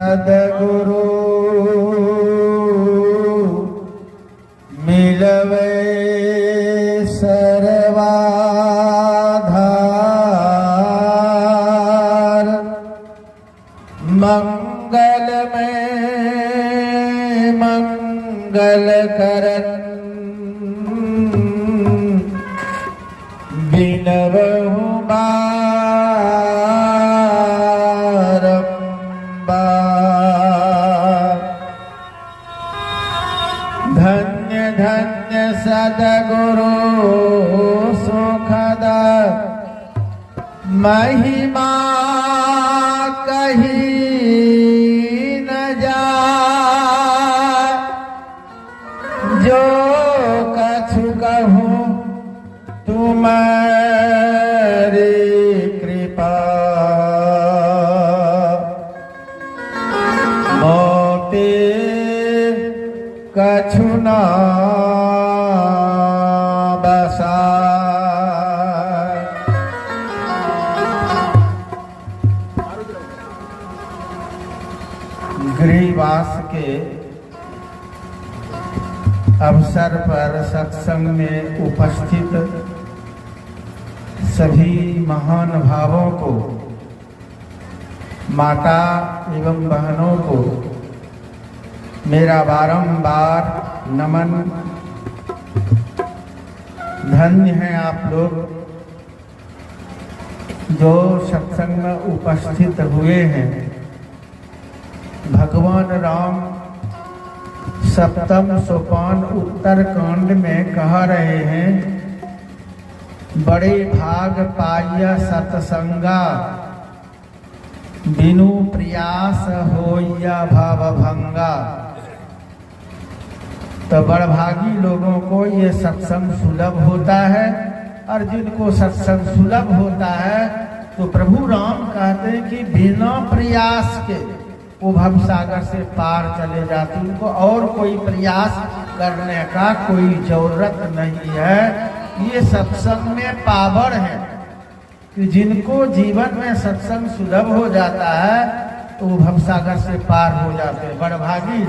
सद्गुरु मिलवे सर्वाधार, मंगल में मंगल करन बिनवहु धन्य धन्य सद्गुरु सुखद महिमा कही न जाए, जो कछु कहूँ तुम्हारी कृपा, मोते कछु न बसाए। गृहवास के अवसर पर सत्संग में उपस्थित सभी महान भावों को, माता एवं बहनों को मेरा बारंबार नमन। धन्य हैं आप लोग जो सत्संग में उपस्थित हुए हैं। भगवान राम सप्तम सोपान उत्तर कांड में कह रहे हैं, बड़े भाग पाया सत्संगा, बिनु प्रयास होया भव भंगा। तो बड़भागी लोगों को ये सत्संग सुलभ होता है, और जिनको सत्संग सुलभ होता है तो प्रभु राम कहते हैं कि बिना प्रयास के वो भवसागर से पार चले जाते, उनको और कोई प्रयास करने का कोई जरूरत नहीं है। ये सत्संग में पावर है कि जिनको जीवन में सत्संग सुलभ हो जाता है तो वो भवसागर से पार हो जाते हैं। बड़भागी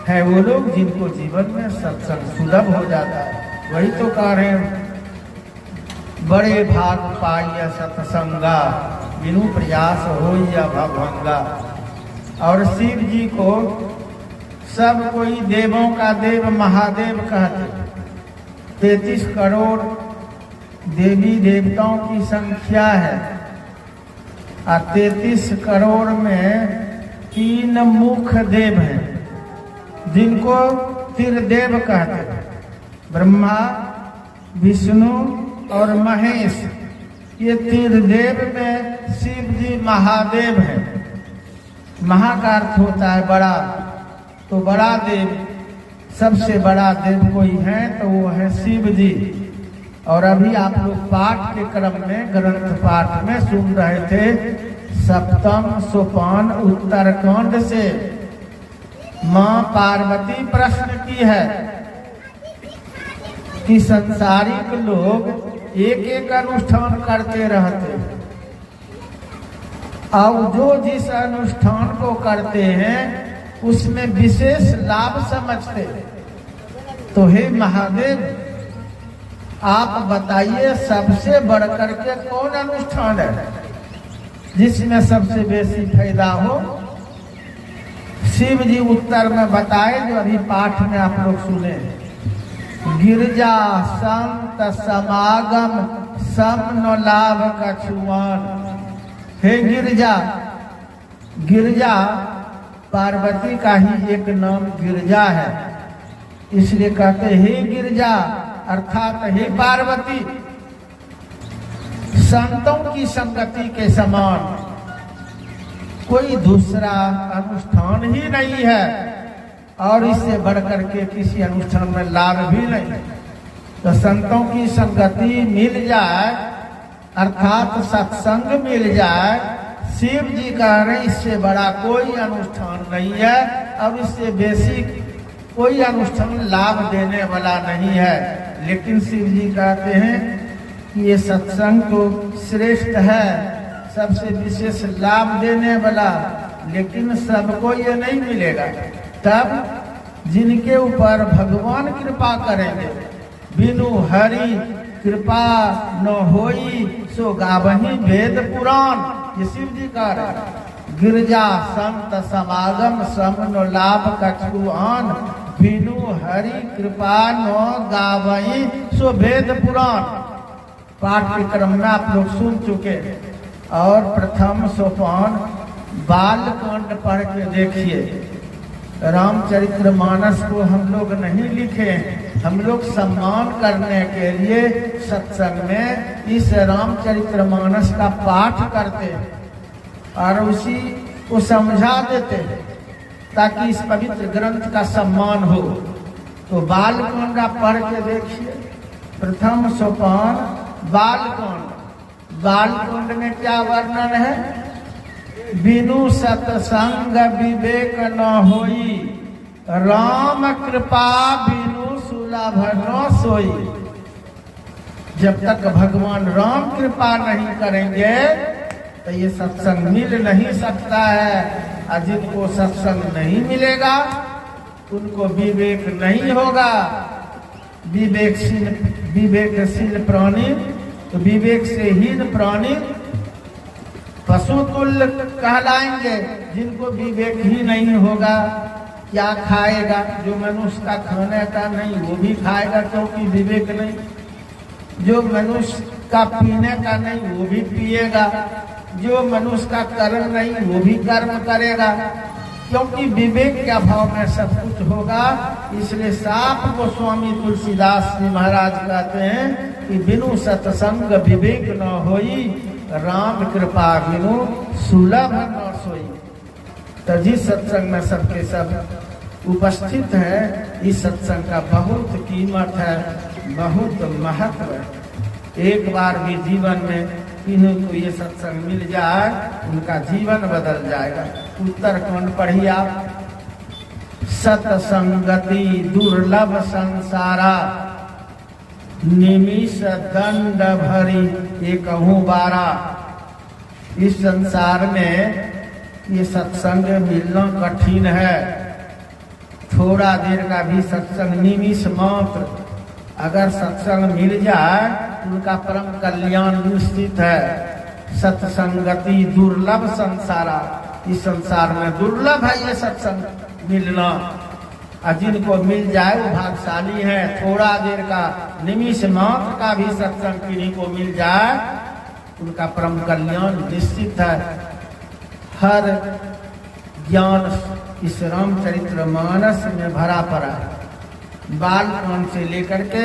है वो लोग जिनको जीवन में सत्संग सुलभ हो जाता है। वही तो कह रहे हैं, बड़े भाग पाइया सत्संगा, बिनु प्रयास हो या भवभंगा। और शिव जी को सब कोई देवों का देव महादेव कहते। 33 करोड़ देवी देवताओं की संख्या है, और 33 करोड़ में 3 मुख्य देव हैं जिनको त्रिदेव कहते हैं। ब्रह्मा, विष्णु और महेश, ये त्रिदेव में शिव जी महादेव हैं। महा का अर्थ होता है बड़ा, तो बड़ा देव, सबसे बड़ा देव कोई है तो वो है शिव जी। और अभी आप लोग पाठ के क्रम में, ग्रंथ पाठ में सुन रहे थे सप्तम सोपान उत्तरकांड से मां पार्वती प्रश्न की है कि संसारिक लोग एक एक अनुष्ठान करते रहते, और जो जिस अनुष्ठान को करते हैं उसमें विशेष लाभ समझते। तो हे महादेव, आप बताइए सबसे बढ़कर के कौन अनुष्ठान है जिसमें सबसे बेसी फायदा हो। शिव जी उत्तर में बताए जो अभी पाठ में आप लोग सुने, गिरजा संत समागम सम न लाभ कछुआन। हे गिरजा, गिरजा पार्वती का ही एक नाम गिरजा है, इसलिए कहते हे गिरजा, अर्थात हे पार्वती, संतों की संगति के समान कोई दूसरा अनुष्ठान ही नहीं है, और इससे बढ़कर के किसी अनुष्ठान में लाभ भी नहीं। तो संतों की संगति मिल जाए, अर्थात सत्संग मिल जाए, शिव जी कह रहे इससे बड़ा कोई अनुष्ठान नहीं है, अब इससे बेसी कोई अनुष्ठान लाभ देने वाला नहीं है। लेकिन शिव जी कहते हैं कि ये सत्संग तो श्रेष्ठ है, सबसे विशेष लाभ देने वाला, लेकिन सबको ये नहीं मिलेगा। तब जिनके ऊपर भगवान कृपा करेंगे, बिनु हरि कृपा न होई सो गावही वेद पुराण, ये शिव जी का रहे। गिरजा संत समागम समन लाभ कछु आन, बिनु हरि कृपा न गावही सो वेद पुराण। पाठ्यक्रम में आप लोग सुन चुके, और प्रथम सोपान बालकांड पढ़ के देखिए। रामचरितमानस को हम लोग नहीं लिखे, हम लोग सम्मान करने के लिए सत्संग में इस रामचरितमानस का पाठ करते और उसी को समझा देते ताकि इस पवित्र ग्रंथ का सम्मान हो। तो बालकांड आप पढ़ के देखिए। प्रथम सोपान बालकांड। बालकांड में क्या वर्णन है? बिनु सत्संग विवेक न होई, राम कृपा बिनु सुलभ न सोई। जब तक भगवान राम कृपा नहीं करेंगे तो ये सत्संग मिल नहीं सकता है। और जिनको सत्संग नहीं मिलेगा उनको विवेक नहीं होगा। विवेकशील प्राणी, तो विवेक से हीन प्राणी पशु तुल्य कहलाएंगे। जिनको विवेक ही नहीं होगा, क्या खाएगा? जो मनुष्य का खाने का नहीं वो भी खाएगा क्योंकि विवेक नहीं। जो मनुष्य का पीने का नहीं वो भी पिएगा। जो मनुष्य का कर्म नहीं वो भी कर्म करेगा, क्योंकि विवेक के अभाव में सब कुछ होगा। इसलिए साफ गोस्वामी तुलसीदास जी महाराज कहते हैं कि बिनु सत्संग विवेक न होई, राम कृपा बिनु सुलभ न सोई। तो जिस सत्संग में सबके सब उपस्थित है, इस सत्संग का बहुत कीमत है, बहुत महत्व है। एक बार भी जीवन में किन्हीं को ये सत्संग मिल जाए उनका जीवन बदल जाएगा। उत्तरकांड पढ़िए आप। सत्संगति दुर्लभ संसारा, निमिष दंड भरी एकहु बारा। इस संसार में ये सत्संग मिलना कठिन है। थोड़ा देर का भी सत्संग, निमिष मात्र अगर सत्संग मिल जाए उनका परम कल्याण निश्चित है। सत्संगति दुर्लभ संसारा, इस संसार में दुर्लभ है ये सत्संग मिलना। और जिनको मिल जाए वो भाग्यशाली है। थोड़ा देर का निमिष मात्र का भी सत्संग किन्हीं को मिल जाए उनका परम कल्याण निश्चित है। हर ज्ञान इस रामचरितमानस में भरा पड़ा है। बालकांड से लेकर के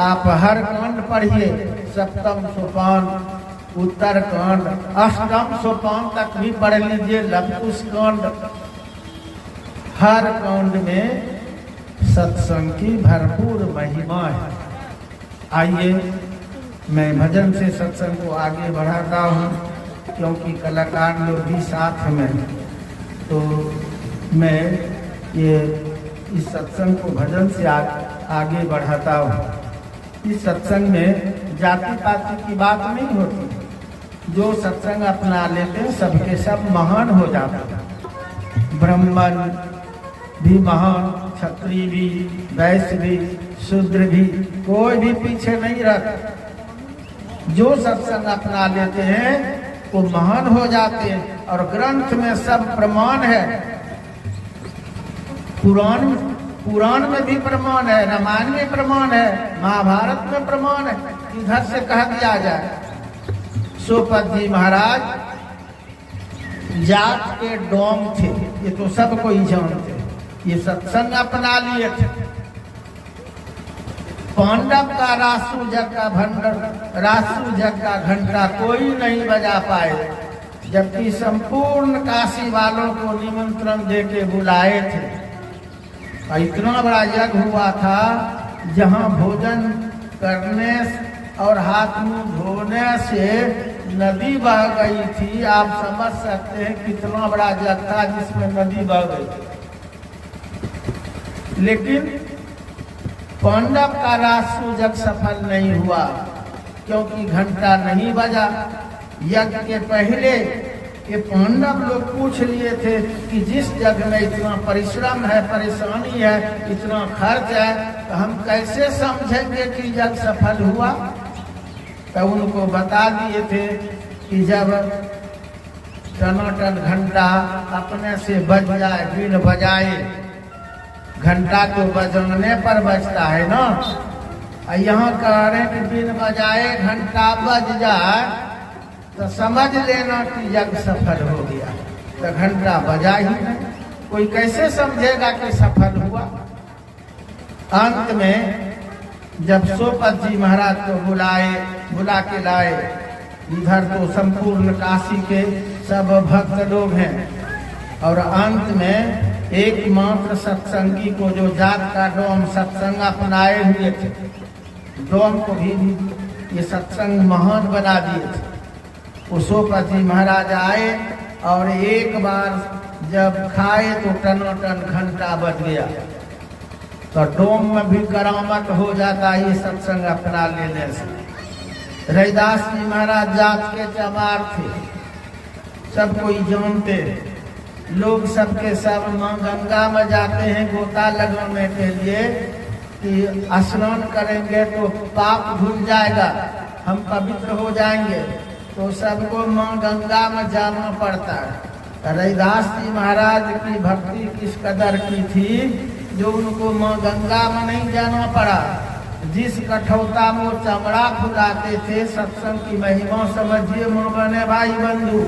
आप हर कांड पढ़िए। सप्तम सोपान, उत्तरकांड, अष्टम सोपान तक भी पढ़ लीजिए। लवकुश कांड, हर कांड में सत्संग की भरपूर महिमा है। आइए मैं भजन से सत्संग को आगे बढ़ाता हूँ, क्योंकि कलाकार लोग भी साथ में, तो मैं ये इस सत्संग को भजन से आगे बढ़ाता हूँ। इस सत्संग में जाति पाति की बात नहीं होती। जो सत्संग अपना लेते हैं सबके सब महान हो जाते हैं। ब्राह्मण भी महान, क्षत्रिय भी, वैश्य भी, शूद्र भी, कोई भी पीछे नहीं रहता। जो सत्संग अपना लेते हैं वो महान हो जाते हैं। और ग्रंथ में सब प्रमाण है। पुराण में भी प्रमाण है, रामायण में प्रमाण है, महाभारत में प्रमाण है। इधर से कह दिया जाए, सोपत जी महाराज जात के डोम थे, ये तो सब कोई जानते। ये सत्संग अपना लिए थे। पांडव का रासु जग का भंडर, रासु जग का घंटा कोई नहीं बजा पाए, जबकि संपूर्ण काशी वालों को निमंत्रण देके बुलाए थे। इतना बड़ा यज्ञ हुआ था जहां भोजन करने और हाथ मुंह धोने से नदी बह गई थी। आप समझ सकते हैं कितना बड़ा यज्ञ था जिसमें नदी बह गई। लेकिन पांडव का रासु यज्ञ सफल नहीं हुआ, क्योंकि घंटा नहीं बजा। यज्ञ के पहले ये पांडव लोग पूछ लिए थे कि जिस जग में इतना परिश्रम है, परेशानी है, इतना खर्च है, तो हम कैसे समझेंगे कि जग सफल हुआ। तो उनको बता दिए थे कि जब टनाटन घंटा अपने से बज जाए, बीन बजाए, घंटा तो बजाने पर बजता है ना, यहाँ कह रहे कि बीन बजाए घंटा बज जाए तो समझ लेना कि यज्ञ सफल हो गया। तो घंटा बजा ही नहीं, कोई कैसे समझेगा कि सफल हुआ। अंत में जब सोपत जी महाराज को बुला के लाए, इधर तो संपूर्ण काशी के सब भक्त लोग हैं, और अंत में एकमात्र सत्संगी को जो जात का डोम सत्संग अपनाए हुए थे, डोम को भी ये सत्संग महान बना दिए थे। सोपत जी महाराज आए और एक बार जब खाए तो टनाटन घंटा बज गया। तो डोम में भी करामत हो जाता ये सत्संग अपना लेने से। रैदास जी महाराज जात के चमार थे, सब कोई जानते, लोग सबके सब माँ गंगा में जाते हैं गोता लगाने के लिए कि स्नान करेंगे तो पाप धुल जाएगा, हम पवित्र हो जाएंगे, तो सबको माँ गंगा में जाना पड़ता है। रैदास जी महाराज की भक्ति किस कदर की थी जो उनको माँ गंगा में नहीं जाना पड़ा। जिस कठौता में चमड़ा फुलाते थे, सत्संग की महिमा समझिए माँ बने भाई बंधु,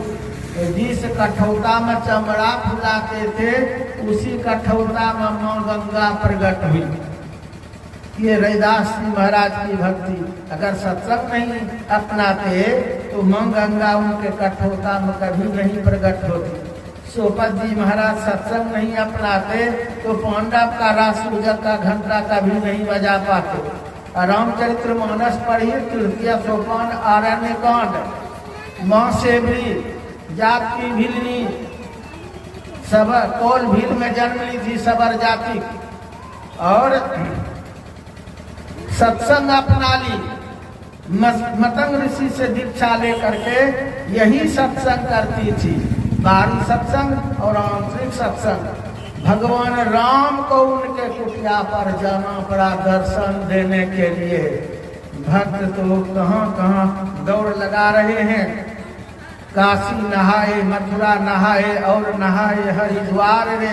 जिस कठौता में चमड़ा फुलाते थे उसी कठौता में माँ गंगा प्रकट हुई। ये रैदास जी महाराज की भक्ति, अगर सत्संग नहीं अपनाते तो माँ गंगा उनके कठौता में कभी नहीं प्रकट होती। सोपत जी महाराज सत्संग नहीं अपनाते तो पांडव का रासूजक का घंटा कभी नहीं बजा पाते। रामचरित्र मानस पढ़िए, तृतीय सोपान आरण्य कांड। माँ सेवरी जात की भिलनी, सबर कौल भील में जन्म ली थी सबर जाति, और सत्संग अपना ली। मतंग ऋषि से दीक्षा लेकर के यही सत्संग करती थी, बाहरी सत्संग और आंतरिक सत्संग। भगवान राम को उनके कुटिया पर जाना पड़ा दर्शन देने के लिए। भक्त तो कहाँ कहाँ दौड़ लगा रहे हैं, काशी नहाए, मथुरा नहाए और नहाए हरिद्वार रे,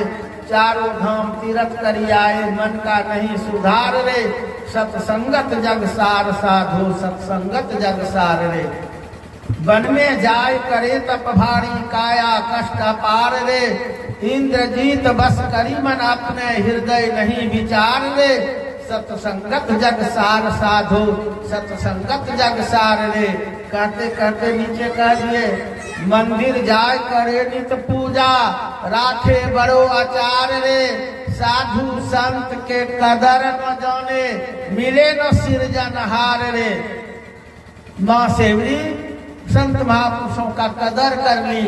चारों धाम तीर्थ करी आए, मन का नहीं सुधार रे, सत्संगत जग सार साधो सत्संगत जग सार रे। वन में जाय करे तप भारी, काया कष्ट अपार रे, इंद्रजीत बस करी मन अपने, हृदय नहीं विचार रे, सत्संगत जग सार साधो सत्संगत जग सार रे। कहते कहते नीचे कह दिए, मंदिर जाय करे नित पूजा, राखे बड़ो आचार रे, साधु संत के कदर न जाने, मिले न सिरजनहार रे। माँ सेवरी संत महापुरुषों का कदर कर ली,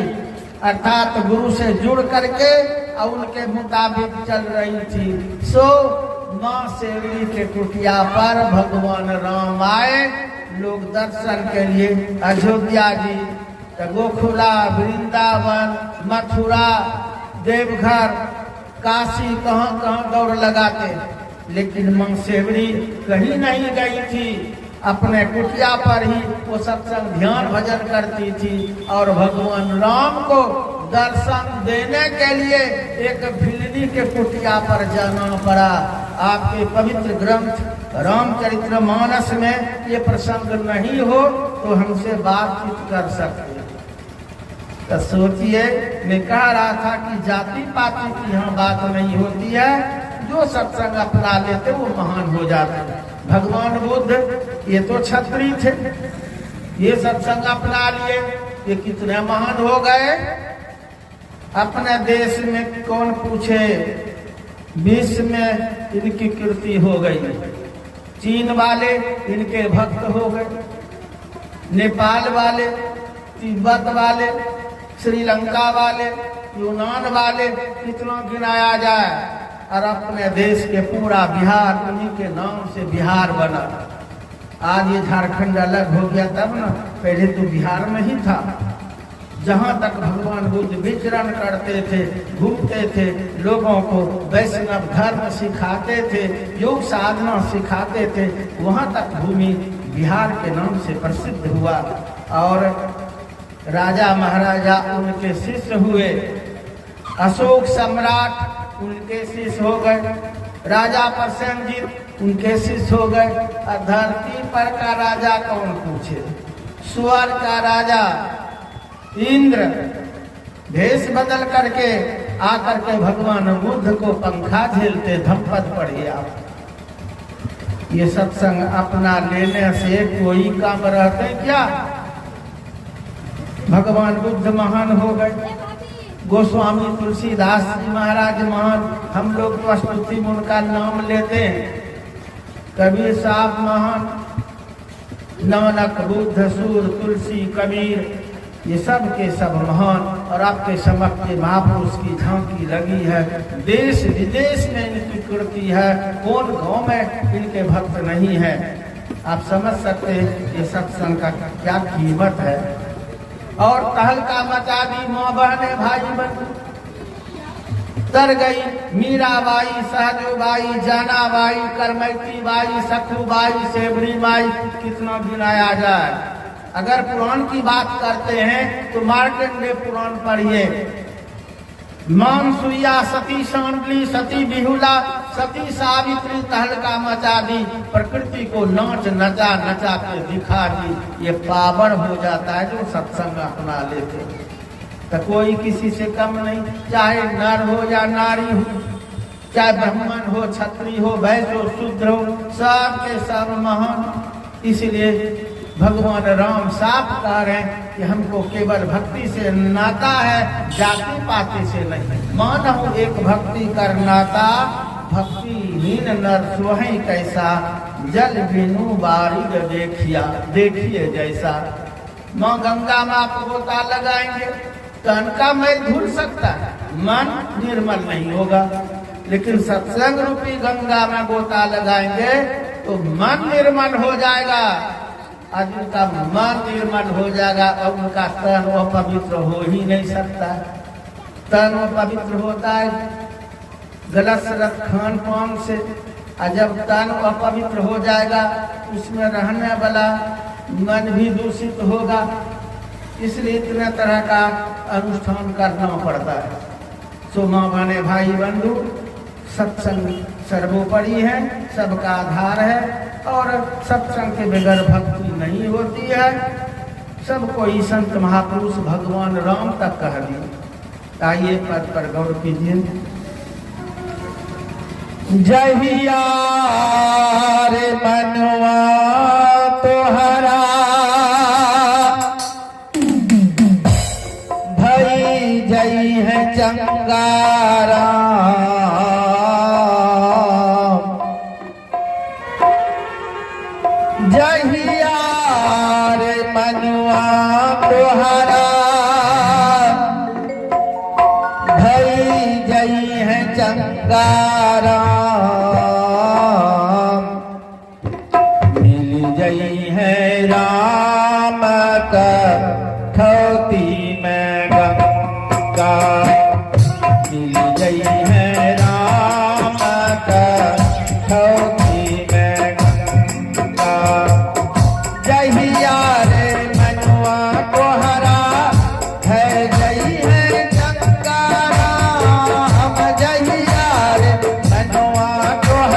अर्थात गुरु से जुड़ करके और उनके मुताबिक चल रही थी। सो माँ सेवरी के कुटिया पर भगवान राम आए, लोग दर्शन के लिए अयोध्या जी, गोखुला, वृंदावन, मथुरा, देवघर, काशी कहाँ कहाँ दौड़ लगाते, लेकिन माँ सेवरी कहीं नहीं गई थी, अपने कुटिया पर ही वो सत्संग ध्यान भजन करती थी। और भगवान राम को दर्शन देने के लिए एक भिलनी के कुटिया पर जाना पड़ा। आपके पवित्र ग्रंथ रामचरित्र मानस में ये प्रसंग नहीं हो तो हमसे बातचीत कर सकते। तो सोचिए, मैं कह रहा था कि जाति पाति की यहाँ बात नहीं होती है, जो सत्संग अपना लेते वो महान हो जाते। भगवान बुद्ध ये तो क्षत्रिय थे, ये सत्संग अपना लिए, ये कितने महान हो गए। अपने देश में कौन पूछे, विश्व में इनकी कीर्ति हो गई। चीन वाले इनके भक्त हो गए, नेपाल वाले, तिब्बत वाले, श्रीलंका वाले, यूनान वाले, कितना गिनाया जाए। और अपने देश के पूरा बिहार उन्हीं के नाम से बिहार बना। आज ये झारखंड अलग हो गया तब ना, पहले तो बिहार में ही था। जहाँ तक भगवान बुद्ध विचरण करते थे, घूमते थे, लोगों को वैष्णव धर्म सिखाते थे, योग साधना सिखाते थे, वहाँ तक भूमि बिहार के नाम से प्रसिद्ध हुआ। और राजा महाराजा उनके शिष्य हुए, अशोक सम्राट उनके शिष्य हो गए, राजा प्रसेनजीत उनके शिष्य हो गए। धरती पर का राजा कौन पूछे, स्वर्ग का राजा इंद्र भेष बदल करके आकर के भगवान बुद्ध को पंखा झेलते। धम्पद पढ़िए आप, ये सत्संग अपना लेने से कोई काम रहते क्या? भगवान बुद्ध महान हो गए, गोस्वामी तुलसीदास जी महाराज महान, हम लोग प्रस्तुति में उनका नाम लेते हैं। कबीर साहब महान, नानक, बुद्ध, सूर, तुलसी, कबीर, ये सब के सब महान। और आपके समक्ष के महापुरुष की झांकी लगी है, देश विदेश में इनकी कीर्ति है, कौन गांव में इनके भक्त नहीं है। आप समझ सकते हैं ये सत्संग का क्या कीमत है। और तहलका मचा दी माँ बहने भाई बंधु, तर गई मीराबाई, सहजोबाई, जानाबाई, करमैती बाई, सखूबाई, सेबरी बाई, कितना गिनाया जाए। अगर पुराण की बात करते हैं तो मार्कंडेय पुराण पढ़िए। मानसुइया, सती शांडली, सती बिहुला, सती सावित्री तहलका मचा दी, प्रकृति को नाच नचा नचा के दिखा दी। ये पावन हो जाता है जो सत्संग अपना लेते। तो कोई किसी से कम नहीं, चाहे नर हो या नारी हो, चाहे ब्राह्मण हो, क्षत्रिय हो, वैश्य हो, शूद्र हो, सब के सब महान। इसलिए भगवान राम साफ कह रहे हैं कि हमको केवल भक्ति से नाता है, जाति पाति से नहीं। मानहु एक भक्ति कर नाता, भक्तिहीन नर सोहै कैसा, जल बिनु बारिग देखिए जैसा। माँ गंगा में आप गोता लगाएंगे, तन का मैल धुल सकता है, मन निर्मल नहीं होगा। लेकिन सत्संग रूपी गंगा में गोता लगाएंगे तो मन निर्मल हो जाएगा। आज उनका मन निर्मल हो जाएगा और उनका तन अपवित्र हो ही नहीं सकता। तन अपवित्र होता है गलत सलत खान पान से, और जब तन अपवित्र हो जाएगा उसमें रहने वाला मन भी दूषित होगा। इसलिए इतने तरह का अनुष्ठान करना पड़ता है। सो माँ बहने भाई बंधु, सत्संग सर्वोपरि है, सबका आधार है। और सत्संग के बगैर भक्ति नहीं होती है। सब कोई संत महापुरुष भगवान राम तक कह दिए। आइए पद पर गौर कीजिए। जहिया रे मनवा तोहरा भई जई है चंगारा, जहिया रे मनवा तोहरा भई जई है चंगारा, मिल जई है राम कथौती में गंगा, मिल जई है राम कथौती में गंगा। जहिया रे मनवा तोहरा है जई है चंगारा, जहिया रे मनवा तोहरा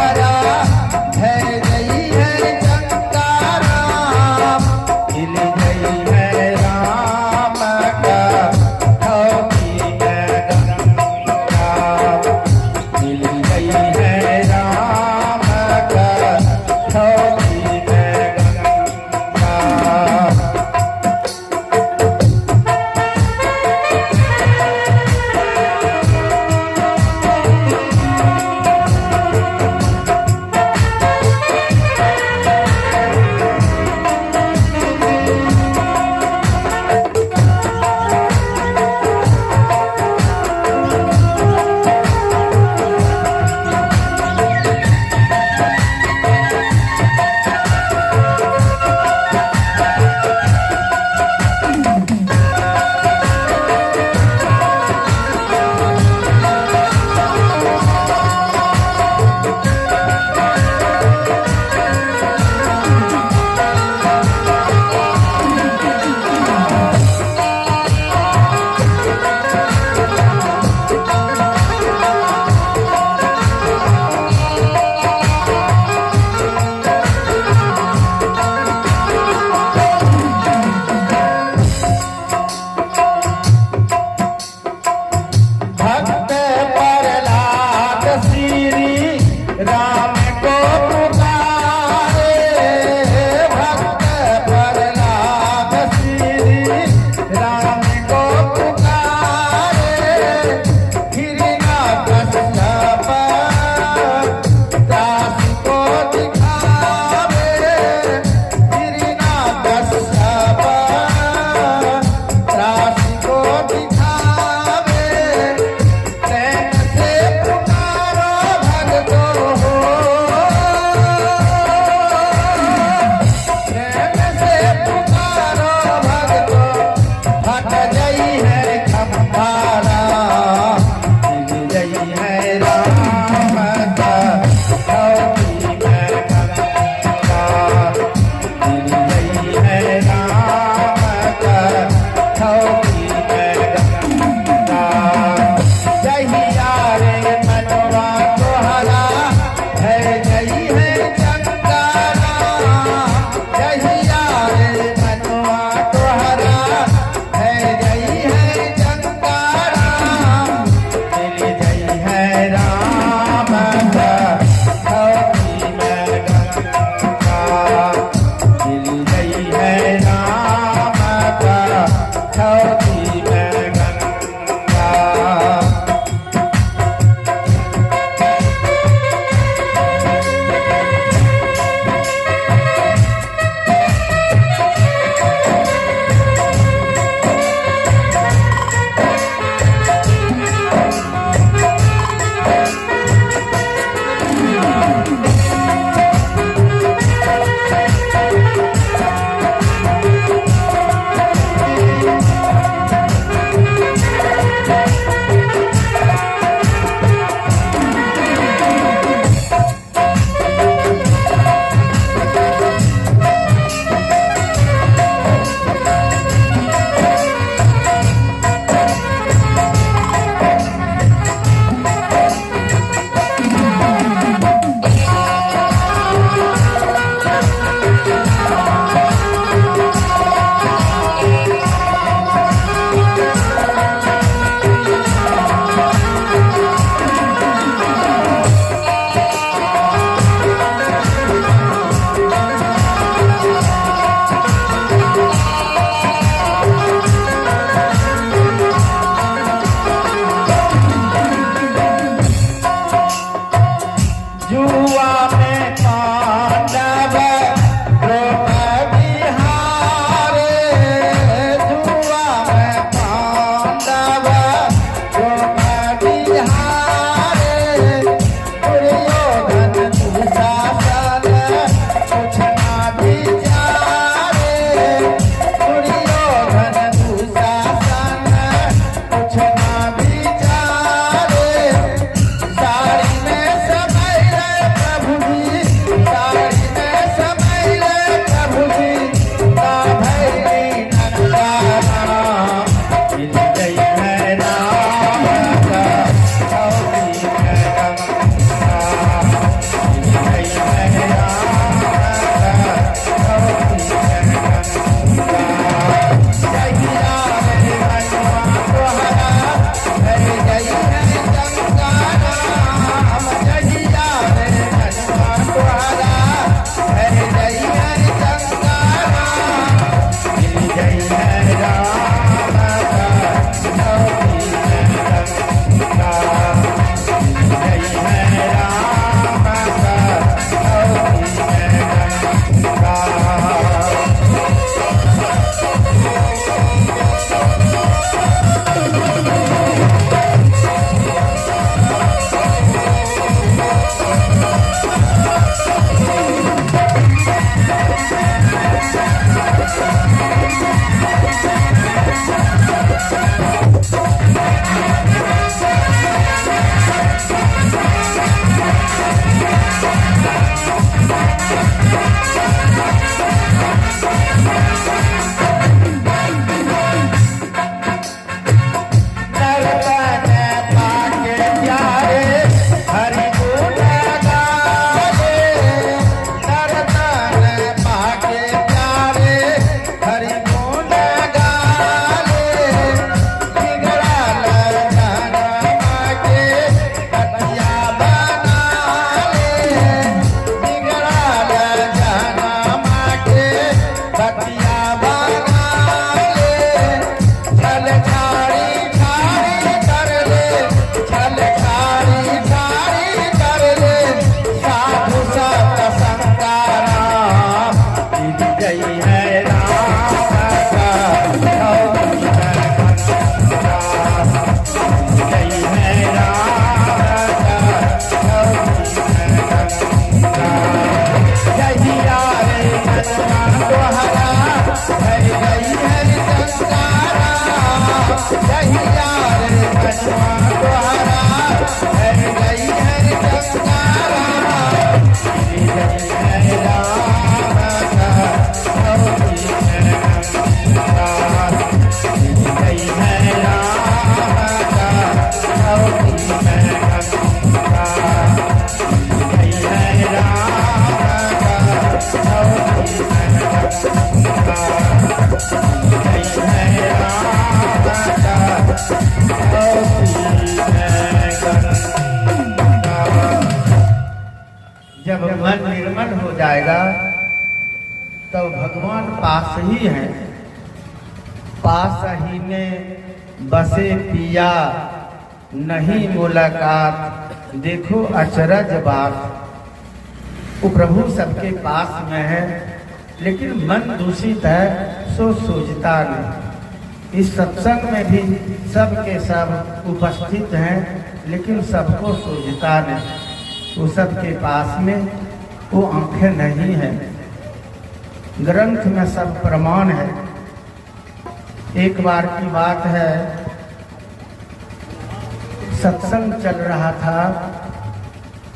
जब मन निर्मल हो जाएगा तो भगवान पास ही है। पास ही में बसे पिया, नहीं मुलाकात, देखो अचरज बात। वो प्रभु सबके पास में है, लेकिन मन दूषित है, सो सोचता नहीं। इस सत्संग में भी सब के सब उपस्थित हैं, लेकिन सबको सोचता नहीं। वो सबके पास में वो आंखें नहीं है। ग्रंथ में सब प्रमाण है। एक बार की बात है, सत्संग चल रहा था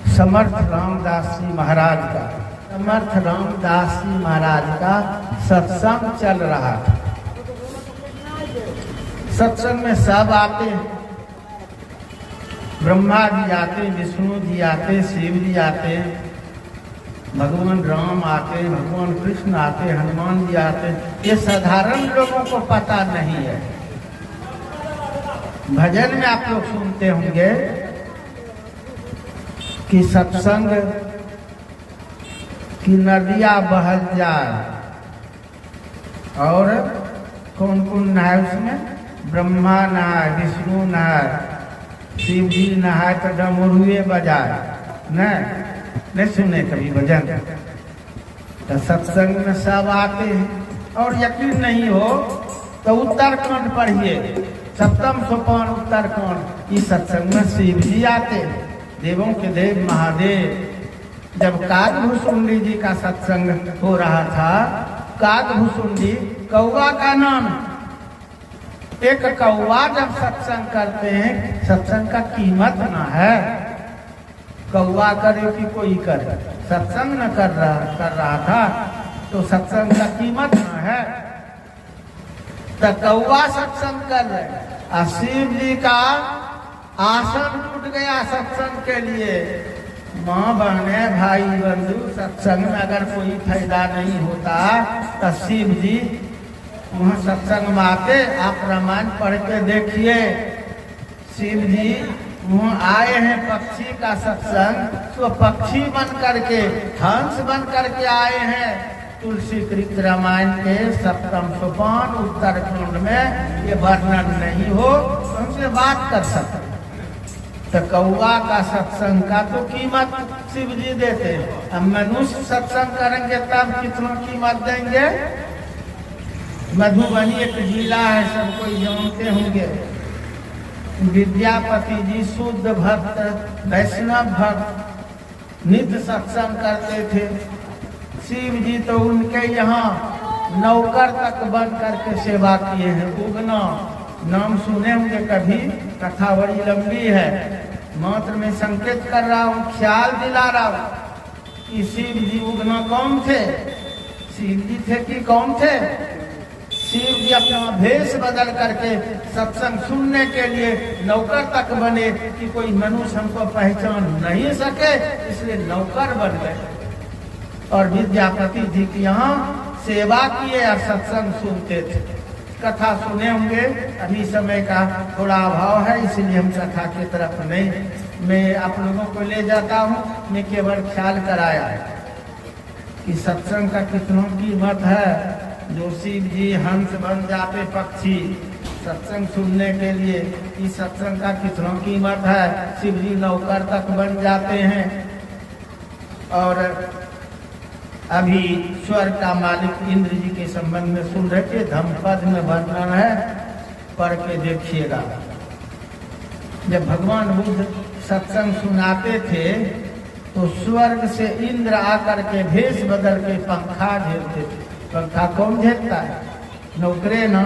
समर्थ रामदास जी महाराज का। समर्थ रामदास जी महाराज का सत्संग चल रहा था। सत्संग में सब आते हैं, ब्रह्मा जी आते, विष्णु जी आते, शिव जी आते, भगवान राम आते, भगवान कृष्ण आते, हनुमान जी आते। ये साधारण लोगों को पता नहीं है। भजन में आप लोग सुनते होंगे कि सत्संग की नदियां बहल जाए, और कौन कौन नहाए उसमें? ब्रह्मा नहाए, विष्णु नहाए, शिव जी नहाए तो डमरुए बजाए। नहीं सुने कभी भजन? तो सत्संग में सब आते हैं। और यकीन नहीं हो तो उत्तरकांड पढ़िए, सप्तम सोपान उत्तरकांड। इस सत्संग में शिव जी आते, देवों के देव महादेव। जब कागभूषुंडी जी का सत्संग हो रहा था, कागभूषुंडी कौवा का नाम है। एक कौवा जब सत्संग करते हैं, सत्संग का कीमत ना है। कौवा करे कि कोई करे, सत्संग न कर रहा था तो सत्संग का कीमत ना है। तो कौवा सत्संग कर रहे, शिव जी का आसन टूट गया सत्संग के लिए। माँ बहने भाई बंधु, सत्संग में अगर कोई फायदा नहीं होता तो शिव जी वहाँ सत्संग में आते। आप रामायण पढ़ के देखिए, शिव जी वहाँ आए हैं पक्षी का सत्संग, तो पक्षी बन करके, हंस बन करके आए हैं। तुलसी कृत रामायण के सप्तम सोपान उत्तरकांड में ये वर्णन नहीं हो तो हमसे बात कर सकते। तो कौवा का सत्संग का तो कीमत शिव जी देते। अब मनुष्य सत्संग करेंगे तब कितना कीमत देंगे? मधुबनी एक जिला है, सब कोई जानते होंगे। विद्यापति जी शुद्ध भक्त, वैष्णव भक्त, नित्य सत्संग करते थे। शिव जी तो उनके यहाँ नौकर तक बन करके सेवा किए हैं। उगना नाम सुने होंगे कभी, कथा बड़ी लंबी है, मात्र में संकेत कर रहा हूँ, ख्याल दिला रहा हूँ कि शिव जी उगना कौन थे? शिव जी थे कि कौन थे? शिव जी अपना भेष बदल करके सत्संग सुनने के लिए नौकर तक बने कि कोई मनुष्य हमको पहचान नहीं सके, इसलिए नौकर बन गए। और विद्यापति जी की यहाँ सेवा किए और सत्संग सुनते थे। कथा सुने होंगे, अभी समय का थोड़ा अभाव है इसलिए हम कथा की तरफ नहीं, मैं आप लोगों को ले जाता हूँ। मैं केवल ख्याल कराया कि सत्संग का कितना कीमत है। जो शिव जी हंस बन जाते पक्षी सत्संग सुनने के लिए, इस सत्संग का कितना कीमत है। शिव जी नौकर तक बन जाते हैं। और अभी स्वर्ग का मालिक इंद्र जी के संबंध में सुन रहे थे, धम्मपद में वर्णन है, पढ़ के देखिएगा। जब भगवान बुद्ध सत्संग सुनाते थे तो स्वर्ग से इंद्र आकर के भेष बदल के पंखा झेलते थे। पंखा कौन झेलता है? नौकरे ना।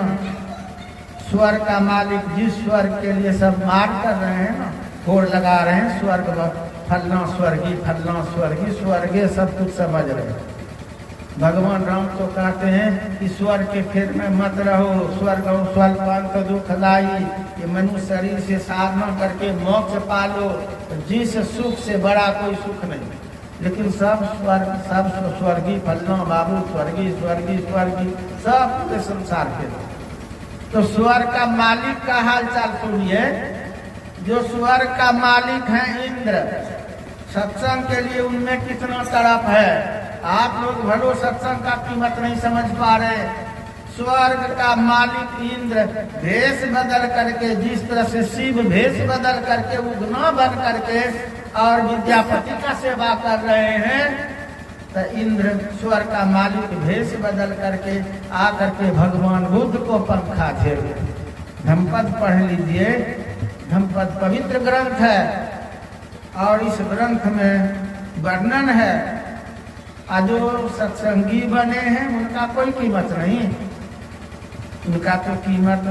स्वर्ग का मालिक जिस स्वर्ग के लिए सब मार कर रहे हैं ना, होड़ लगा रहे हैं, स्वर्ग फलना स्वर्गी, फलना स्वर्गी, स्वर्गे सब कुछ समझ रहे हैं। भगवान राम तो कहते हैं कि स्वर्ग के फेर में मत रहो, स्वर्ग स्वल्पांत दुख लाई। ये मनुष्य शरीर से साधना करके मोक्ष पालो, जिस सुख से बड़ा कोई सुख नहीं। लेकिन सब स्वर्ग, सब स्वर्गी, फलना बाबू स्वर्गी स्वर्गी स्वर्गी, सब पूरे संसार के। तो स्वर्ग का मालिक का हाल चाल सुनिए। जो स्वर्ग का मालिक है इंद्र, सत्संग के लिए उनमें कितना तड़प है। आप लोग भलो सत्संग का कीमत नहीं समझ पा रहे। स्वर्ग का मालिक इंद्र भेष बदल करके, जिस तरह से शिव भेष बदल करके उगना बन करके और विद्यापति का सेवा कर रहे हैं, तो इंद्र स्वर्ग का मालिक भेष बदल करके आकर के भगवान बुद्ध को पंखा झेल। धम्मपद पढ़ लीजिए। धम्मपद पवित्र ग्रंथ है और इस ग्रंथ में वर्णन है। जो सत्संगी बने हैं उनका कोई कीमत नहीं। उनका तो कीमत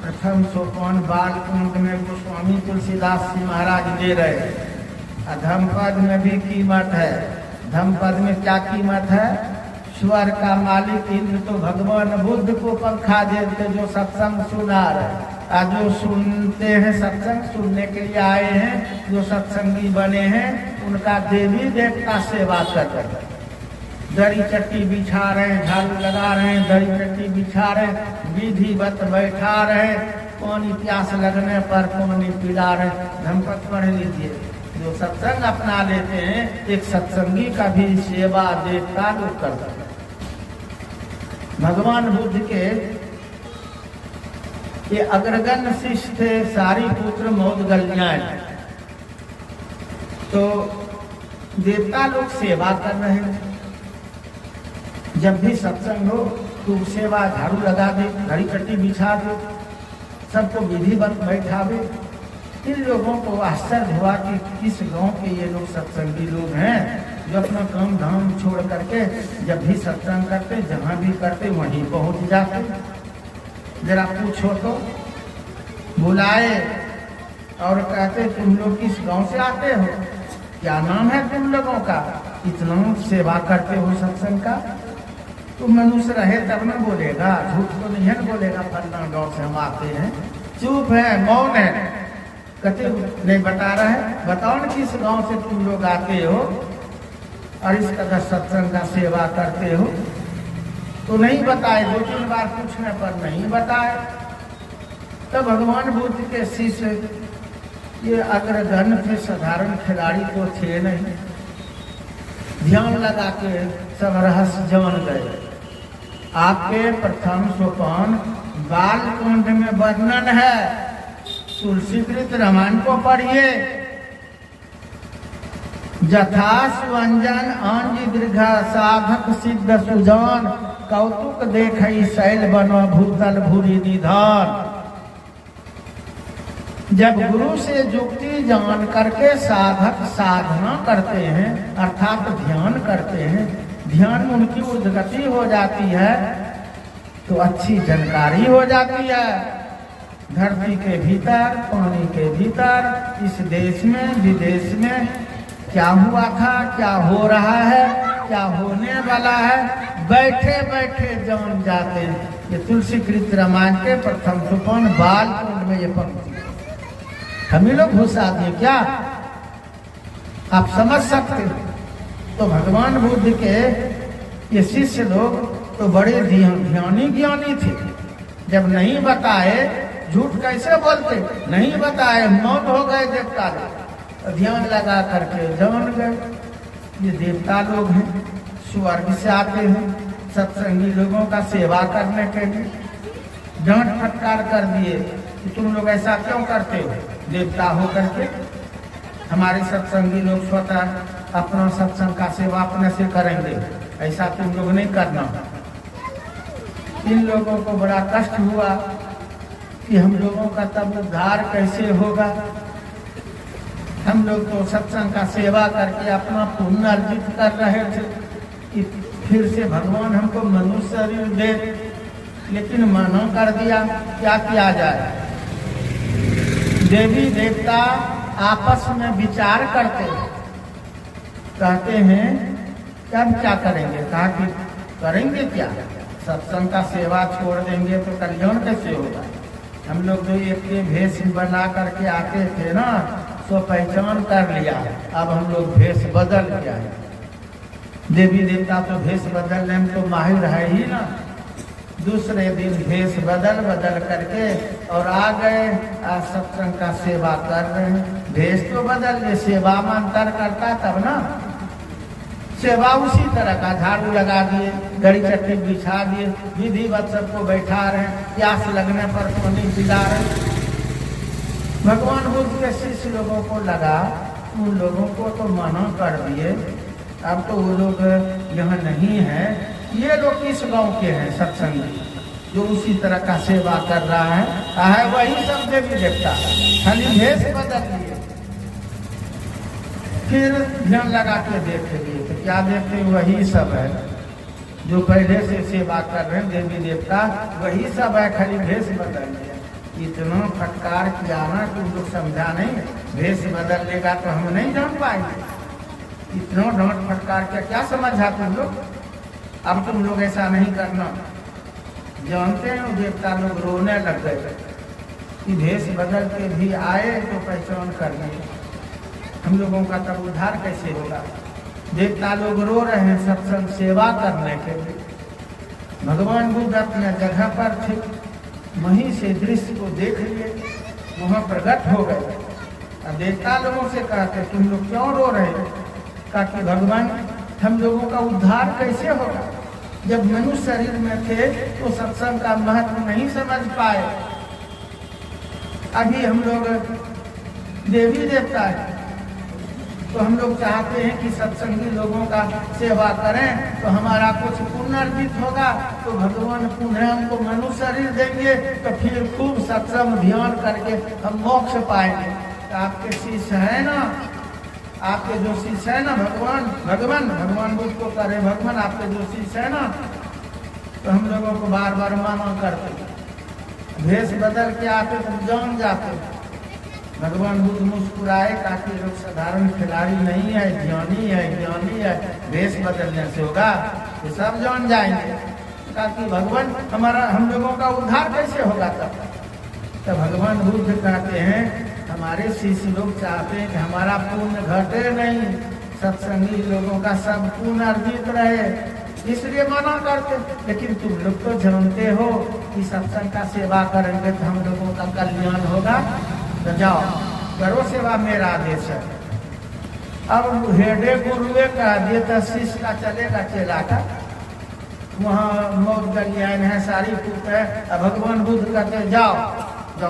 प्रथम सोपान बालकुंड में गोस्वामी तुलसीदास जी महाराज दे रहे। धम्मपद में भी कीमत है। धम्मपद में क्या कीमत है? स्वर्ग का मालिक इंद्र तो भगवान बुद्ध को पंखा देते जो सत्संग सुना रहे। जो सुनते हैं, सत्संग सुनने के लिए आए हैं, जो सत्संगी बने हैं, उनका देवी देवता सेवा कर रहे हैं। दरी चट्टी बिछा रहे, झाड़ू लगा रहे, दरी चट्टी बिछा रहे, विधिवत बैठा रहे, पानी प्यास लगने पर पानी पिला रहे। धम्मपद पढ़ लीजिए। जो सत्संग अपना लेते हैं, एक सत्संगी का भी सेवा देवता लोग करते हैं। भगवान बुद्ध के ये अग्रगण्य शिष्य थे सारिपुत्र मौदगल्याण। तो देवता लोग सेवा कर रहे हैं। जब भी सत्संग हो तो सेवा, झाड़ू लगा दे, घड़ी चट्टी बिछा दे, सबको विधिवत बैठावे। इन लोगों को आश्चर्य हुआ कि किस गांव के ये लोग सत्संगी लोग हैं जो अपना काम धाम छोड़ करके जब भी सत्संग करते, जहाँ भी करते वहीं पहुंच जाते। जरा पूछो तो, बुलाए और कहते तुम लोग किस गांव से आते हो, क्या नाम है तुम लोगों का, इतना सेवा करते हो सत्संग का। तो मनुष्य रहे तब न बोलेगा, झूठ तो नहीं है न बोलेगा फलना गांव से हम आते हैं। चुप है, मौन है। कहते नहीं बता रहा है, बताओ न किस गांव से तुम लोग आते हो और इस कदर सत्संग का सेवा करते हो। तो नहीं बताए, 2-3 बार पूछने पर नहीं बताए। तब भगवान बुद्ध के शिष्य, ये अग्रगण्य थे, साधारण खिलाड़ी तो थे नहीं, ध्यान लगा के सब रहस्य जान गए। आपके प्रथम सोपान बालकुंड में वर्णन है, तुलसीकृत रामायण को पढ़िए। जथा सुअंजन अंज दीर्घ साधक सिद्ध सुजान, कौतुक देखई शैल बनो भूतल भूरि निधान। जब गुरु से जुक्ति जान करके साधक साधना करते हैं, अर्थात ध्यान करते हैं, ध्यान में उनकी उद्गति हो जाती है तो अच्छी जानकारी हो जाती है। धरती के भीतर, पानी के भीतर, इस देश में विदेश में क्या हुआ था, क्या हो रहा है, क्या होने वाला है, बैठे बैठे जान जाते हैं। ये तुलसीकृत रामायण के प्रथम सोपान बालकुंड में ये पंक्ति हम ही लोग घुसा दिए क्या? आप समझ सकते। तो भगवान बुद्ध के ये शिष्य लोग तो बड़े ध्यानी ज्ञानी थे। जब नहीं बताए, झूठ कैसे बोलते, नहीं बताए, मौत हो गए देवता लोग। ध्यान लगा करके जान गए। ये देवता लोग हैं, स्वर्ग से आते हैं सत्संगी लोगों का सेवा करने के लिए। डांट फटकार कर दिए कि तुम लोग ऐसा क्यों करते हो, देवता हो करके। हमारे सत्संगी लोग स्वतः अपना सत्संग का सेवा अपने से करेंगे, ऐसा तुम लोग नहीं करना। इन लोगों को बड़ा कष्ट हुआ कि हम लोगों का तब उद्धार कैसे होगा। हम लोग तो सत्संग का सेवा करके अपना पुण्य अर्जित कर रहे थे कि फिर से भगवान हमको मनुष्य शरीर दे, लेकिन मना कर दिया। क्या किया जाए? देवी देवता आपस में विचार करते, कहते हैं तब क्या करेंगे? कहा कि करेंगे क्या, सत्संग का सेवा छोड़ देंगे तो कल्याण कैसे होगा। हम लोग जो एक के भेष बना करके आते थे ना, सो पहचान कर लिया, अब हम लोग भेष बदल गया है। देवी देवता तो भेष बदलने में तो माहिर है ही ना। दूसरे दिन भेष बदल बदल करके और आ गए, आज सत्संग का सेवा कर रहे हैं। भेष तो बदल गए, सेवा में अंतर करता तब ना। सेवा उसी तरह का, झाड़ू लगा दिए, गड़ी चट्टी बिछा दिए, विधिवत सबको बैठा रहे, प्यास लगने पर पानी पिला रहे। भगवान बुद्ध के शिष्य लोगों को लगा, उन लोगों को तो मना कर दिए, अब तो वो लोग यहाँ नहीं है। ये लोग किस गांव के हैं सत्संग जो उसी तरह का सेवा कर रहा है वही सब देवी देवता, खाली भेष बदल लिए। फिर ध्यान लगा के देख लिए तो क्या देखते, वही सब है जो पहले से सेवा कर रहे हैं देवी देवता, वही सब है, खाली भेष बदल लिया। इतना फटकार किया ना तुम लोग समझा नहीं, भेष बदल लेगा तो हम नहीं जान पाएंगे। इतना डांट फटकार किया, क्या समझा तुम लोग, अब तुम लोग ऐसा नहीं करना। जानते हैं देवता लोग रोने लग गए कि भेष बदल के भी आए तो पहचान कर लिए, हम लोगों का तब उद्धार कैसे होगा। देवता लोग रो रहे हैं सत्संग सेवा करने के लिए। भगवान बुद्ध अपने जगह पर थे, वहीं से दृश्य को देख लिए, वहाँ प्रकट हो गए। अब देवता लोगों से कहते तुम लोग क्यों रो रहे हो, कहा कि भगवान हम लोगों का उद्धार कैसे होगा, जब मनुष्य शरीर में थे तो सत्संग का महत्व नहीं समझ पाए। अभी हम लोग देवी देवता है तो हम लोग चाहते हैं कि सत्संगी लोगों का सेवा करें तो हमारा कुछ पुण्य अर्जित होगा, तो भगवान पुनः हमको मनुष्य शरीर देंगे तो फिर खूब सत्संग ध्यान करके हम मोक्ष पाएंगे। तो आपके शिष्य है ना, आपके जो शिष्य है ना भगवान बुद्ध को करे, भगवान आपके जो शिष्य है ना, तो हम लोगों को बार बार मना करते, भेष बदल के आते तो जान जाते। भगवान बुद्ध मुस्कुराए, काफी लोग साधारण खिलाड़ी नहीं है, ज्ञानी है, भेष बदलने से होगा, ये सब जान जाएंगे। ताकि भगवान हम लोगों का उद्धार कैसे होगा तब भगवान बुद्ध कहते हैं हमारे शिष्य लोग चाहते हैं कि हमारा पुण्य घटे नहीं, सत्संगी लोगों का सब पुण्य अर्जित रहे, इसलिए मना करते। लेकिन तुम लोग तो जानते हो कि सत्संग का सेवा करेंगे तो हम लोगों का कल्याण होगा, तो जाओ करो सेवा, मेरा आदेश है। अब हेडे गुरुए कह दिए तो शिष्य का चलेगा, चेला का वहाँ मौत गलियान है, सारी पुत है। अब भगवान बुद्ध कहते जाओ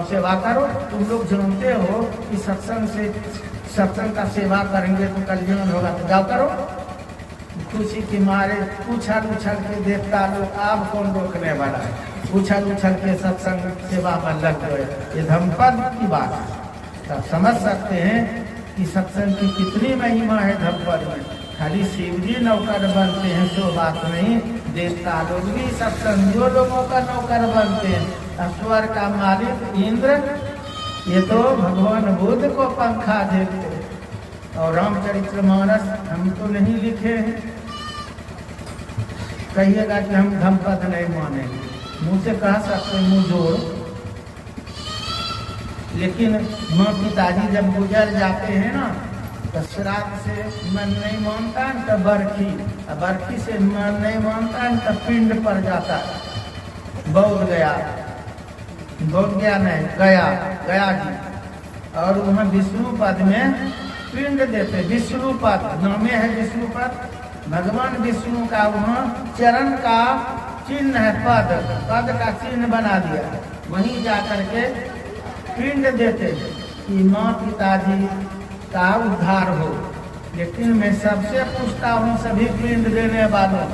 सेवा करो, तुम लोग जानते हो कि सत्संग का सेवा करेंगे तो कल्याण होगा, तो जाओ करो। खुशी के मारे उछल के देवता लोग, आप कौन रोकने वाला है, उछल के सत्संग सेवा में लग गए। ये धम्पद की बात है, तब समझ सकते हैं कि सत्संग की कितनी महिमा है। धम्पद में खाली शिव जी नौकर बनते हैं सो बात नहीं, देवता लोग भी सत्संगियों लोगों का नौकर बनते हैं। स्वर का मालिक इंद्र, ये तो भगवान बुद्ध को पंखा देते। और रामचरितमानस हम तो नहीं लिखे हैं, कहिएगा कि हम धम्पद नहीं मानेंगे, मुँह से कह सकते मुँह जोड़। लेकिन माँ पिताजी जब गुजर जाते हैं ना, तो श्राद्ध से मन नहीं मानता है तो बरखी से मन नहीं मानता है तो पिंड पर जाता है। बौद्ध गया नहीं, गया जी, और वहाँ विष्णुपद में पिंड देते। विष्णुपद नामे है, विष्णुपद भगवान विष्णु का वहाँ चरण का चिन्ह है, पद का चिन्ह बना दिया, वहीं जा करके पिंड देते कि माँ पिताजी का उद्धार हो। लेकिन मैं सबसे पूछता हूँ सभी पिंड देने वालों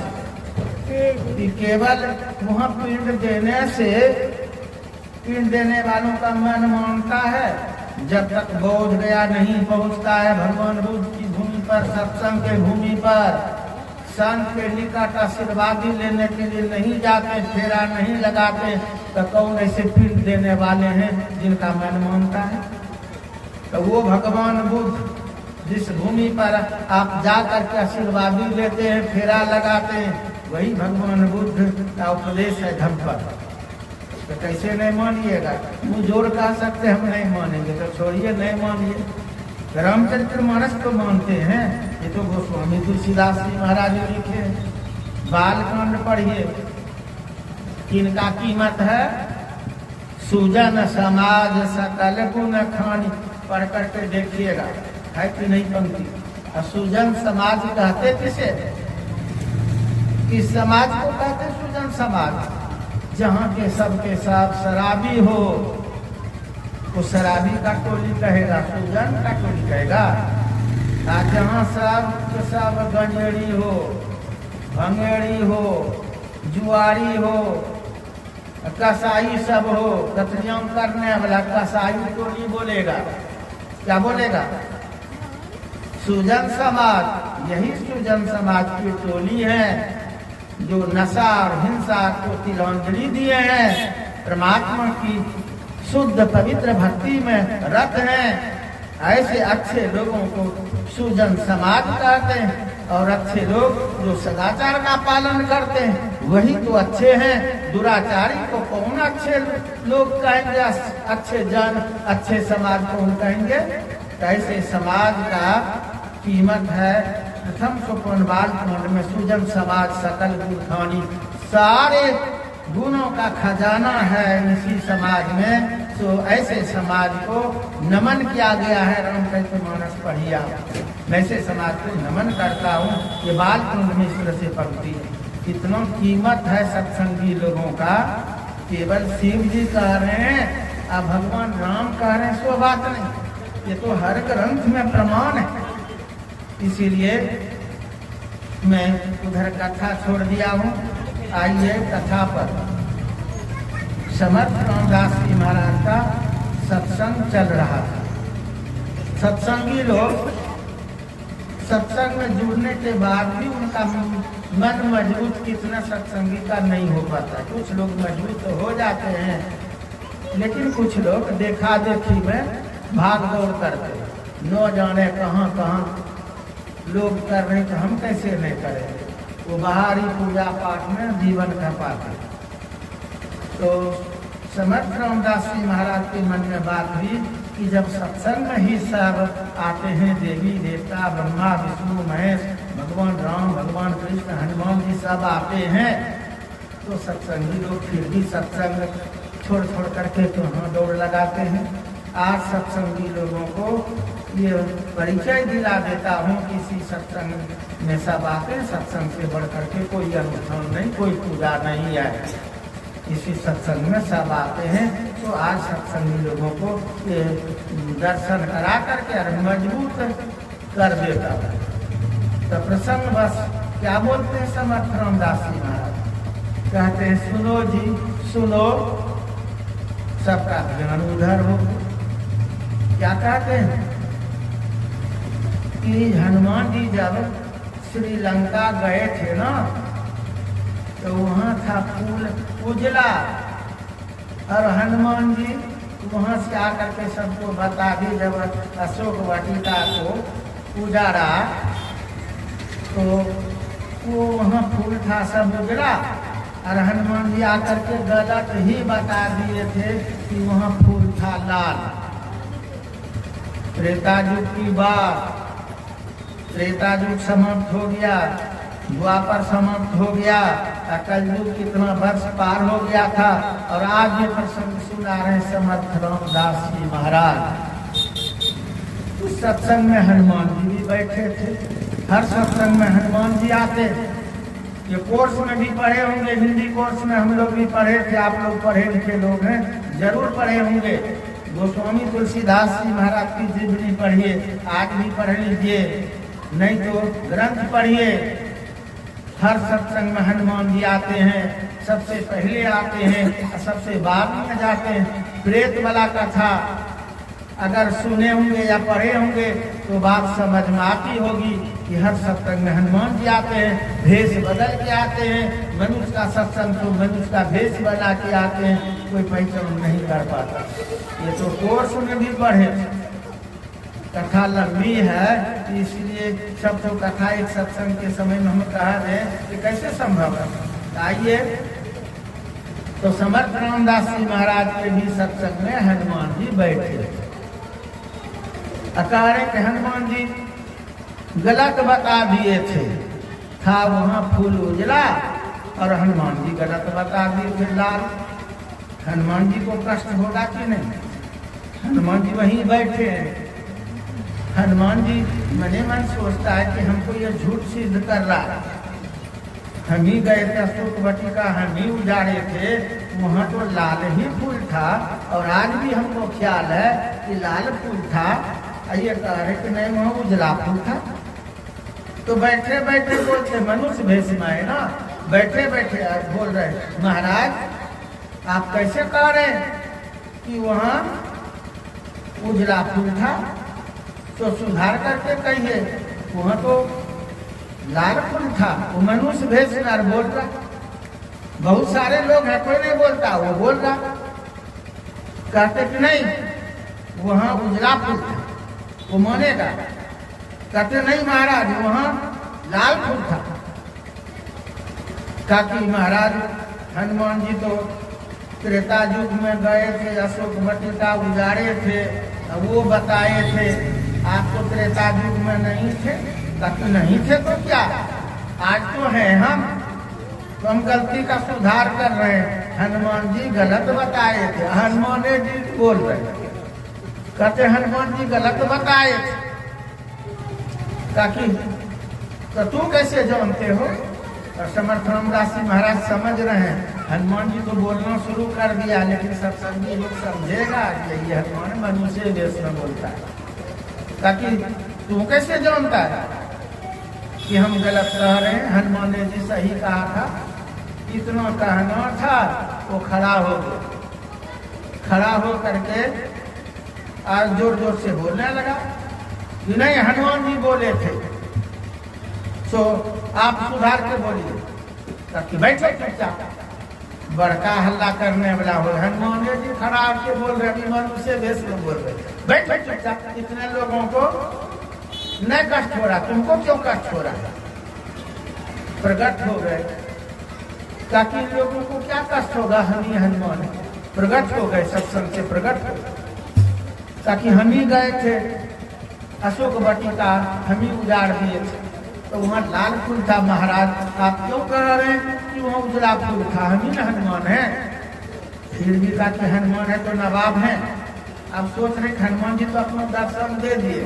से कि केवल वहाँ पिंड देने वालों का मन मानता है, जब तक बोध गया नहीं पहुँचता है भगवान बुद्ध की भूमि पर, सत्संग के भूमि पर, संत के निकट आशीर्वादी लेने के लिए नहीं जाते, फेरा नहीं लगाते, तो कौन ऐसे पिंड देने वाले हैं जिनका मन मानता है। तो वो भगवान बुद्ध जिस भूमि पर आप जा करके आशीर्वादी लेते हैं, फेरा लगाते हैं, वही भगवान बुद्ध का उपदेश है धम्पद। तो कैसे नहीं मानिएगा, मुँह जोड़ कह सकते हम नहीं मानेंगे, तो छोड़िए नहीं मानिए। रामचरितमानस तो मानते हैं, ये तो गोस्वामी तुलसीदास जी महाराज लिखे, बालकांड पढ़िए, किनका कीमत है? सुजन समाज सकल गुण खानी। पढ़ करके देखिएगा, है कि नहीं पंक्ति। और सुजन समाज कहते किसे? किस समाज को कहते सुजन समाज? जहाँ के सबके सब शराबी हो, वो शराबी का टोली कहेगा, सुजन का टोली कहेगा। जहाँ सब के सब गंजेड़ी हो, भंगेड़ी हो, जुआरी हो, कसाई सब हो, कतलियां करने वाला कसाई टोली बोलेगा। क्या बोलेगा? सुजन समाज। यही सुजन समाज की टोली है जो नशा और हिंसा को तिलांजलि दिए हैं, परमात्मा की शुद्ध पवित्र भक्ति में रत हैं। ऐसे अच्छे लोगों को सुजन समाज कहते हैं। और अच्छे लोग जो सदाचार का पालन करते हैं वही तो अच्छे हैं। दुराचारी को कौन अच्छे लोग कहेंगे? अच्छे जन, अच्छे समाज कौन कहेंगे? ऐसे समाज का कीमत है प्रथम सोपानवाद खंड में सुजन समाज सकल गुण खानी। सारे गुणों का खजाना है इसी समाज में। तो ऐसे समाज को नमन किया गया है। रामचरितमानस पढ़िए आप। मैं ऐसे समाज को नमन करता हूँ। ये बालकुंड में इस तरह से पंक्ति है। इतना कीमत है सत्संगी लोगों का। केवल शिव जी कह रहे हैं, अब भगवान राम कह रहे हैं, सो बात नहीं। ये तो हर ग्रंथ में प्रमाण है। इसीलिए मैं उधर कथा छोड़ दिया हूँ। आइए कथा पर। समर्थ रामदास जी महाराज का सत्संग चल रहा था। सत्संगी लोग सत्संग में जुड़ने के बाद भी उनका मन मजबूत कितना सत्संगी का नहीं हो पाता। कुछ लोग मजबूत तो हो जाते हैं, लेकिन कुछ लोग देखा देखी में भाग दौड़ करते, न जाने कहाँ कहाँ लोग कर रहे, तो हम कैसे नहीं करें। वो बाहरी पूजा पाठ में जीवन खपाते। तो समर्थ रामदास जी महाराज के मन में बात हुई कि जब सत्संग में ही सब आते हैं, देवी देवता ब्रह्मा विष्णु महेश, भगवान राम, भगवान कृष्ण, हनुमान जी सब आते हैं, तो सत्संगी लोग फिर भी सत्संग छोड़ छोड़ करके तो वहाँ दौड़ लगाते हैं। आज सत्संगी लोगों को ये परिचय दिला देता हूँ, किसी सत्संग में सब आते हैं। सत्संग से बढ़ करके कोई अनुष्ठान नहीं, कोई पूजा नहीं है। इसी सत्संग में सब आते हैं। तो आज सत्संगी लोगों को दर्शन करा करके और मजबूत कर देता है। तो प्रसंग बस क्या बोलते हैं समर्थ रामदास जी महाराज? कहते हैं, सुनो जी सुनो, सबका ध्यान उधर हो। क्या कहते हैं कि हनुमान जी जब श्रीलंका गए थे ना, तो वहाँ था फूल उजला, और हनुमान जी वहाँ से आकर के सबको बता दी। जब अशोक वाटिका को उजाड़ा तो वो वहाँ फूल था सब उजला, और हनुमान जी आकर के गलत ही बता दिए थे कि वहाँ फूल था लाल। त्रेता युग की बात, त्रेता युग समाप्त हो गया, द्वापर समाप्त हो गया, कलयुग कितना वर्ष पार हो गया था। और आज ये प्रसंग सुना रहे समर्थ रामदास जी महाराज। उस सत्संग में हनुमान जी भी बैठे थे। हर सत्संग में हनुमान जी आते। ये कोर्स में भी पढ़े होंगे, हिंदी कोर्स में हम लोग भी पढ़े थे। आप लोग पढ़े लिखे लोग हैं, जरूर पढ़े होंगे। गोस्वामी तुलसीदास जी महाराज की जीवनी पढ़िए, आज भी पढ़ लीजिए, नहीं तो ग्रंथ पढ़िए। हर सत्संग में हनुमान जी आते हैं, सबसे पहले आते हैं, सबसे बाद में जाते हैं। प्रेत वाला कथा अगर सुने होंगे या पढ़े होंगे तो बात समझ में आती होगी कि हर सत्संग में हनुमान जी आते हैं, भेष बदल के आते हैं। मनुष्य का सत्संग तो मनुष्य का भेष बना के आते हैं, कोई पहचान नहीं कर पाता। ये तो कोर्स में भी पढ़े। कथा लंबी है, इसलिए सब तो कथा एक सत्संग के समय में हम कहा है कि कैसे संभव है। आइए, तो समर्थ रामदास जी महाराज के भी सत्संग में हनुमान जी बैठे। अकारे के हनुमान जी गलत बता दिए थे, था वहाँ फूल उजला और हनुमान जी गलत बता दिए फिर लाल। हनुमान जी को कष्ट होगा कि नहीं? हनुमान जी वहीं बैठे हैं। हनुमान जी मने मन सोचता है कि हमको ये झूठ सिद्ध कर रहा है। हम ही गए थे अशोक वाटिका, हम ही उजाड़े थे, वहाँ तो लाल ही फूल था। और आज भी हमको ख्याल है कि लाल फूल था। ये कह रहे कि नहीं वहाँ उजला फूल था। तो बैठे बैठे बोलते, मनुष्य भेष में है ना, बैठे बैठे बोल रहे महाराज आप कैसे कह रहे कि वहाँ उजला फूल था? तो सुधार करके कहिए, वहाँ तो लाल फूल था। वो मनुष्य भेष में बोल रहा। बहुत सारे लोग हैं, कोई नहीं बोलता, वो बोल रहा। कहते कि नहीं वहाँ उजला फूल था, वो मानेगा। कहते नहीं महाराज वहाँ लाल फूल था। ताकि महाराज हनुमान जी तो त्रेता युग में गए थे, अशोक वाटिका उजाड़े थे, वो बताए थे। आप तो त्रेता युग में नहीं थे। ताकि नहीं थे तो क्या, आज तो है हम, तो हम गलती का सुधार कर रहे हैं। हनुमान जी गलत बताए थे। हनुमान जी बोल रहे, कहते हनुमान जी गलत बताए थे। ताकि तो तू कैसे जानते हो? और समर्थ रामदास जी महाराज समझ रहे हैं। हनुमान जी तो बोलना शुरू कर दिया, लेकिन सत्संगी लोग समझेगा कि ये हनुमान मनुष्य वेश में बोलता है। ताकि तू कैसे जानता है कि हम गलत कह रहे हैं? हनुमान जी सही कहा था। इतना कहना था, वो खड़ा हो गया। खड़ा हो करके आज जोर जोर से बोलने लगा कि नहीं हनुमान जी बोले थे, तो आप सुधार के बोलिए। ताकि बैठे चुपचाप, बड़का हल्ला करने वाला हो। हनुमान जी खड़ा होकर बोल रहे, मनुष्य वेश में बोल रहे, बैठे चुपचाप। इतने लोगों को न कष्ट हो रहा, तुमको क्यों कष्ट हो रहा? प्रकट हो गए। ताकि लोगों को क्या कष्ट होगा? हम ही हनुमान प्रकट हो गए, सत्संग से प्रकट हो गए। ताकि हम ही गए थे अशोक वाटिका, हम ही उजाड़ दिए थे, तो वहाँ लाल फूल था। महाराज आप क्यों कह रहे हैं कि वहाँ उजला फूल था? हम ही न हनुमान है। फिर भी कहा कि हनुमान है तो नवाब है। अब सोच रहे हनुमान जी तो अपना दर्शन दे दिए,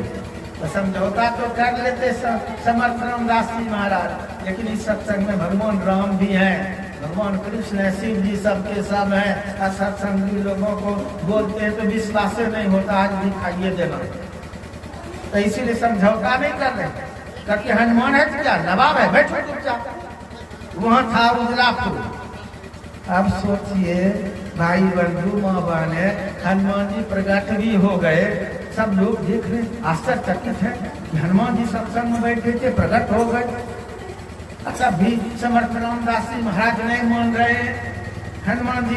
तो समझौता तो कर लेते समर्थ रामदास जी महाराज। लेकिन इस सत्संग में भगवान राम भी हैं, भगवान कृष्ण है, शिव जी सबके सब हैं। असत्संगी लोगों को बोलते हैं तो विश्वास नहीं होता, आज भी खाइए देना। तो इसीलिए समझौता नहीं कर रहे। करके हनुमान है तो क्या नवाब है, बैठो चुपचाप। वहाँ था उजला फूल। अब सोचिए भाई बंधु माँ बहन है, हनुमान जी प्रकट भी हो गए। सब लोग देख रहे, आश्चर्यचकित है कि हनुमान जी सत्संग में बैठे थे, प्रकट हो गए। अच्छा भी समर्थ रामदास जी महाराज नहीं मान रहे। हनुमान जी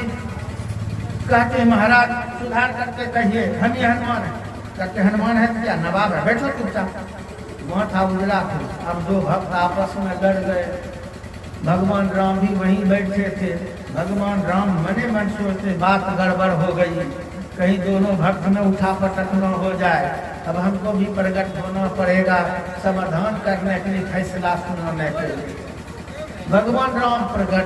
कहते महाराज सुधार करके कहिए, हम ही हनुमान है। कहते हनुमान है क्या नवाब है, बैठो चुपचाप। वहाँ था उजला फूल। अब दो भक्त आपस में लड़ गए। भगवान राम भी वहीं बैठे थे। भगवान राम मने मन सोचते बात गड़बड़ हो गई, कहीं दोनों भक्त में उठा पटक न हो जाए। अब हमको भी प्रकट होना पड़ेगा, समाधान करने के लिए, फैसला सुनाने के लिए। भगवान राम प्रकट